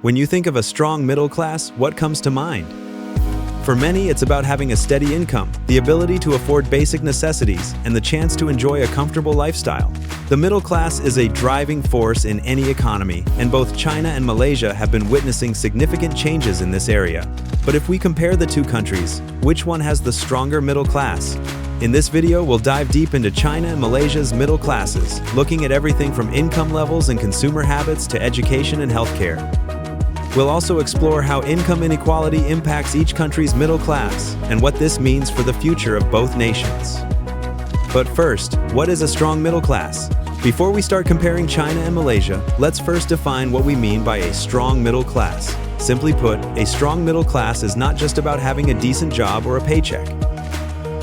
When you think of a strong middle class, what comes to mind? For many, it's about having a steady income, the ability to afford basic necessities, and the chance to enjoy a comfortable lifestyle. The middle class is a driving force in any economy, and both China and Malaysia have been witnessing significant changes in this area. But if we compare the two countries, which one has the stronger middle class? In this video, we'll dive deep into China and Malaysia's middle classes, looking at everything from income levels and consumer habits to education and healthcare. We'll also explore how income inequality impacts each country's middle class and what this means for the future of both nations. But first, what is a strong middle class? Before we start comparing China and Malaysia, let's first define what we mean by a strong middle class. Simply put, a strong middle class is not just about having a decent job or a paycheck.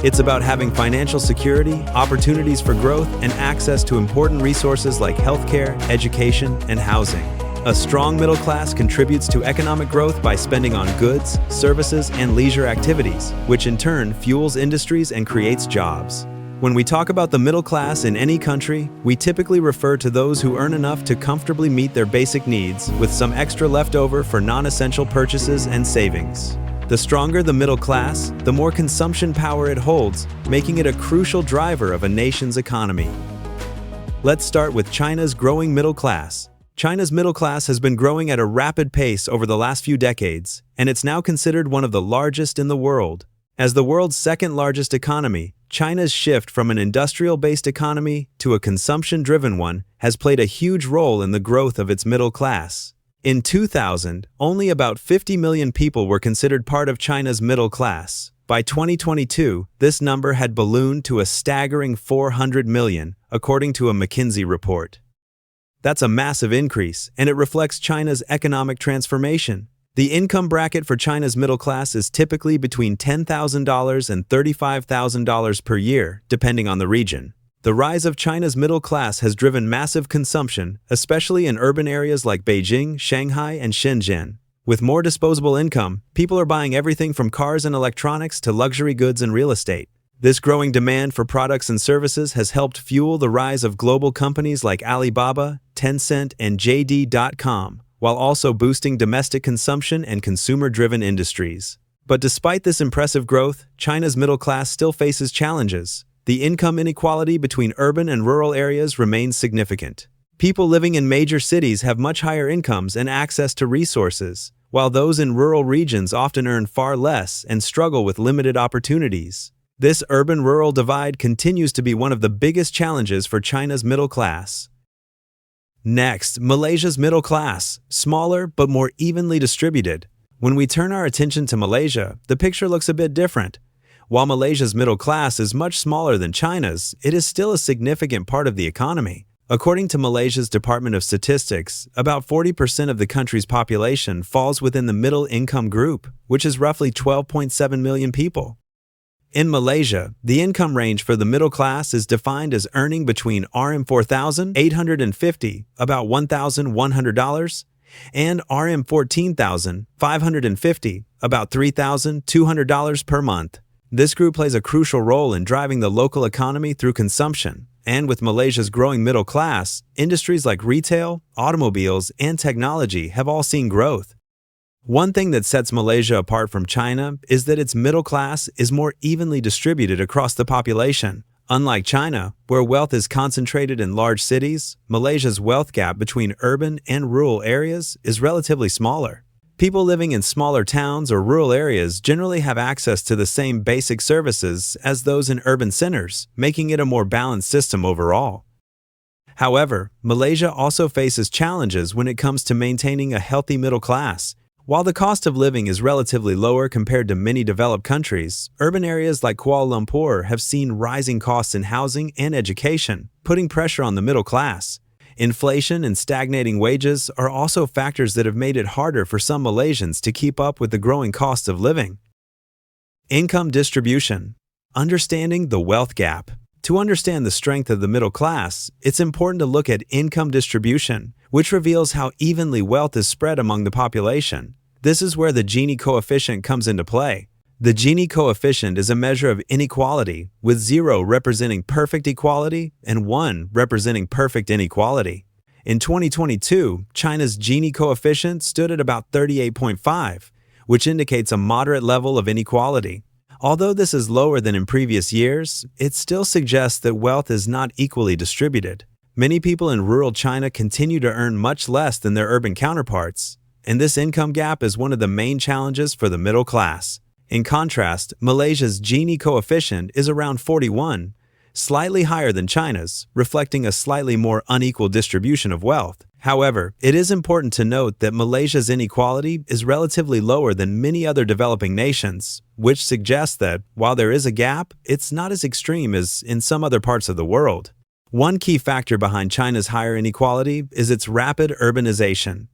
It's about having financial security, opportunities for growth, and access to important resources like healthcare, education, and housing. A strong middle class contributes to economic growth by spending on goods, services, and leisure activities, which in turn fuels industries and creates jobs. When we talk about the middle class in any country, we typically refer to those who earn enough to comfortably meet their basic needs, with some extra left over for non-essential purchases and savings. The stronger the middle class, the more consumption power it holds, making it a crucial driver of a nation's economy. Let's start with China's growing middle class. China's middle class has been growing at a rapid pace over the last few decades, and it's now considered one of the largest in the world. As the world's second-largest economy, China's shift from an industrial-based economy to a consumption-driven one has played a huge role in the growth of its middle class. In 2000, only about 50 million people were considered part of China's middle class. By 2022, this number had ballooned to a staggering 400 million, according to a McKinsey report. That's a massive increase, and it reflects China's economic transformation. The income bracket for China's middle class is typically between $10,000 and $35,000 per year, depending on the region. The rise of China's middle class has driven massive consumption, especially in urban areas like Beijing, Shanghai, and Shenzhen. With more disposable income, people are buying everything from cars and electronics to luxury goods and real estate. This growing demand for products and services has helped fuel the rise of global companies like Alibaba, Tencent, and JD.com, while also boosting domestic consumption and consumer-driven industries. But despite this impressive growth, China's middle class still faces challenges. The income inequality between urban and rural areas remains significant. People living in major cities have much higher incomes and access to resources, while those in rural regions often earn far less and struggle with limited opportunities. This urban-rural divide continues to be one of the biggest challenges for China's middle class. Next, Malaysia's middle class, smaller but more evenly distributed. When we turn our attention to Malaysia, the picture looks a bit different. While Malaysia's middle class is much smaller than China's, it is still a significant part of the economy. According to Malaysia's Department of Statistics, about 40% of the country's population falls within the middle income group, which is roughly 12.7 million people. In Malaysia, the income range for the middle class is defined as earning between Rm4,850, about $1,100, and Rm14,550, about $3,200 per month. This group plays a crucial role in driving the local economy through consumption, and with Malaysia's growing middle class, industries like retail, automobiles, and technology have all seen growth. One thing that sets Malaysia apart from China is that its middle class is more evenly distributed across the population. Unlike China, where wealth is concentrated in large cities, Malaysia's wealth gap between urban and rural areas is relatively smaller. People living in smaller towns or rural areas generally have access to the same basic services as those in urban centers, making it a more balanced system overall. However, Malaysia also faces challenges when it comes to maintaining a healthy middle class. While the cost of living is relatively lower compared to many developed countries, urban areas like Kuala Lumpur have seen rising costs in housing and education, putting pressure on the middle class. Inflation and stagnating wages are also factors that have made it harder for some Malaysians to keep up with the growing cost of living. Income distribution. Understanding the wealth gap. To understand the strength of the middle class, it's important to look at income distribution, which reveals how evenly wealth is spread among the population. This is where the Gini coefficient comes into play. The Gini coefficient is a measure of inequality, with 0 representing perfect equality and 1 representing perfect inequality. In 2022, China's Gini coefficient stood at about 38.5, which indicates a moderate level of inequality. Although this is lower than in previous years, it still suggests that wealth is not equally distributed. Many people in rural China continue to earn much less than their urban counterparts, and this income gap is one of the main challenges for the middle class. In contrast, Malaysia's Gini coefficient is around 41, slightly higher than China's, reflecting a slightly more unequal distribution of wealth. However, it is important to note that Malaysia's inequality is relatively lower than many other developing nations, which suggests that, while there is a gap, it's not as extreme as in some other parts of the world. One key factor behind China's higher inequality is its rapid urbanization.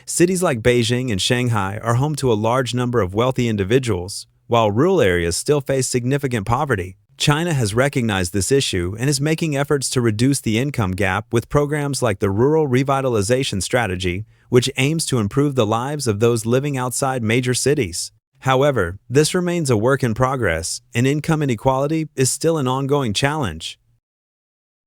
Cities like Beijing and Shanghai are home to a large number of wealthy individuals, while rural areas still face significant poverty. China has recognized this issue and is making efforts to reduce the income gap with programs like the Rural Revitalization Strategy, which aims to improve the lives of those living outside major cities. However, this remains a work in progress, and income inequality is still an ongoing challenge.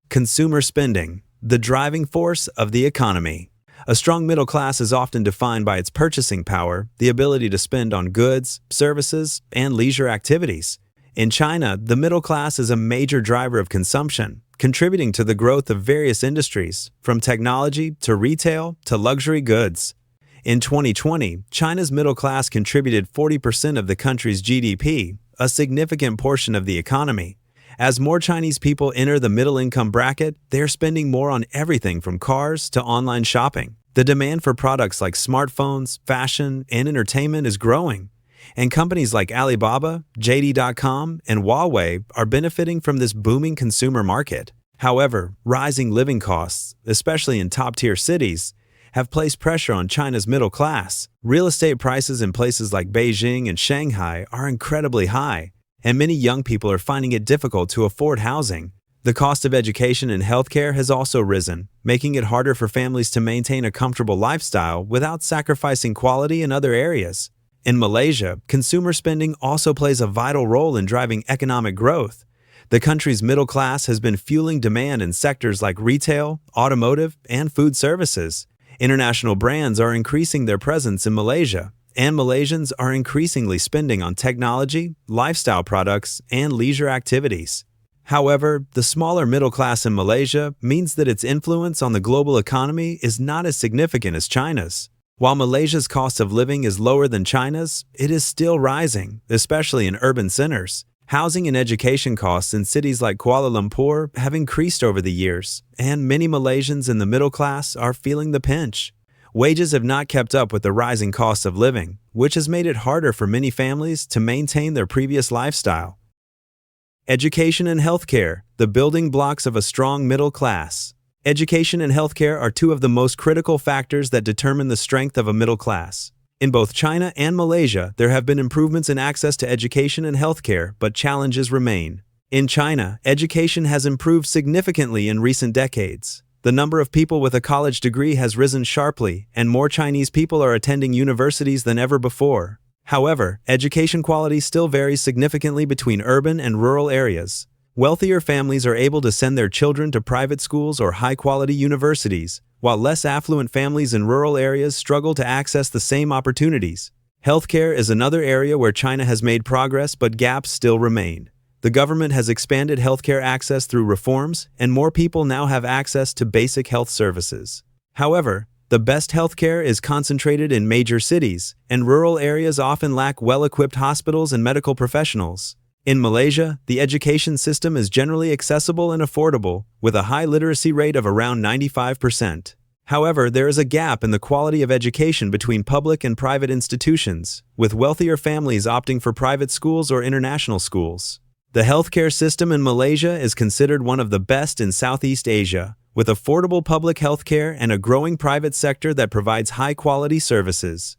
Consumer spending, the driving force of the economy. A strong middle class is often defined by its purchasing power, the ability to spend on goods, services, and leisure activities. In China, the middle class is a major driver of consumption, contributing to the growth of various industries, from technology to retail to luxury goods. In 2020, China's middle class contributed 40% of the country's GDP, a significant portion of the economy. As more Chinese people enter the middle-income bracket, they are spending more on everything from cars to online shopping. The demand for products like smartphones, fashion, and entertainment is growing, and companies like Alibaba, JD.com, and Huawei are benefiting from this booming consumer market. However, rising living costs, especially in top-tier cities, have placed pressure on China's middle class. Real estate prices in places like Beijing and Shanghai are incredibly high, and many young people are finding it difficult to afford housing. The cost of education and healthcare has also risen, making it harder for families to maintain a comfortable lifestyle without sacrificing quality in other areas. In Malaysia, consumer spending also plays a vital role in driving economic growth. The country's middle class has been fueling demand in sectors like retail, automotive, and food services. International brands are increasing their presence in Malaysia, and Malaysians are increasingly spending on technology, lifestyle products, and leisure activities. However, the smaller middle class in Malaysia means that its influence on the global economy is not as significant as China's. While Malaysia's cost of living is lower than China's, it is still rising, especially in urban centers. Housing and education costs in cities like Kuala Lumpur have increased over the years, and many Malaysians in the middle class are feeling the pinch. Wages have not kept up with the rising cost of living, which has made it harder for many families to maintain their previous lifestyle. Education and healthcare, the building blocks of a strong middle class. Education and healthcare are two of the most critical factors that determine the strength of a middle class. In both China and Malaysia, there have been improvements in access to education and healthcare, but challenges remain. In China, education has improved significantly in recent decades. The number of people with a college degree has risen sharply, and more Chinese people are attending universities than ever before. However, education quality still varies significantly between urban and rural areas. Wealthier families are able to send their children to private schools or high-quality universities, while less affluent families in rural areas struggle to access the same opportunities. Healthcare is another area where China has made progress, but gaps still remain. The government has expanded healthcare access through reforms, and more people now have access to basic health services. However, the best healthcare is concentrated in major cities, and rural areas often lack well-equipped hospitals and medical professionals. In Malaysia, the education system is generally accessible and affordable, with a high literacy rate of around 95%. However, there is a gap in the quality of education between public and private institutions, with wealthier families opting for private schools or international schools. The healthcare system in Malaysia is considered one of the best in Southeast Asia, with affordable public healthcare and a growing private sector that provides high-quality services.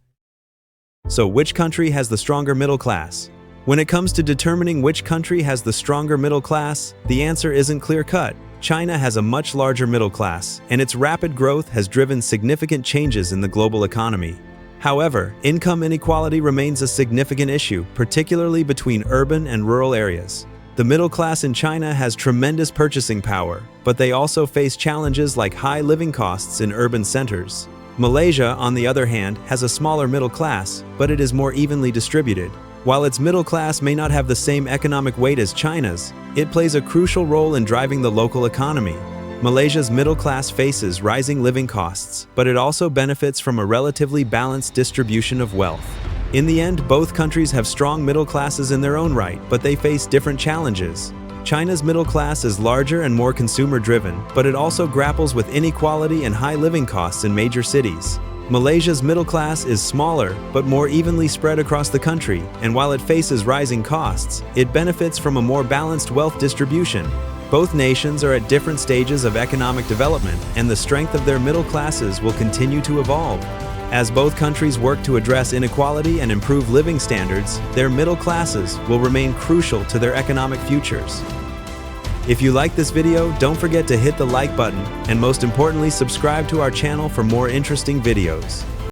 So, which country has the stronger middle class? When it comes to determining which country has the stronger middle class, the answer isn't clear-cut. China has a much larger middle class, and its rapid growth has driven significant changes in the global economy. However, income inequality remains a significant issue, particularly between urban and rural areas. The The middle class in China has tremendous purchasing power, but they also face challenges like high living costs in urban centers. Malaysia, on the other hand, has a smaller middle class, but it is more evenly distributed. While its middle class may not have the same economic weight as China's, it plays a crucial role in driving the local economy. Malaysia's middle class faces rising living costs, but it also benefits from a relatively balanced distribution of wealth. In the end, both countries have strong middle classes in their own right, but they face different challenges. China's middle class is larger and more consumer-driven, but it also grapples with inequality and high living costs in major cities. Malaysia's middle class is smaller, but more evenly spread across the country, and while it faces rising costs, it benefits from a more balanced wealth distribution. Both nations are at different stages of economic development, and the strength of their middle classes will continue to evolve. As both countries work to address inequality and improve living standards, their middle classes will remain crucial to their economic futures. If you like this video, don't forget to hit the like button, and most importantly, subscribe to our channel for more interesting videos.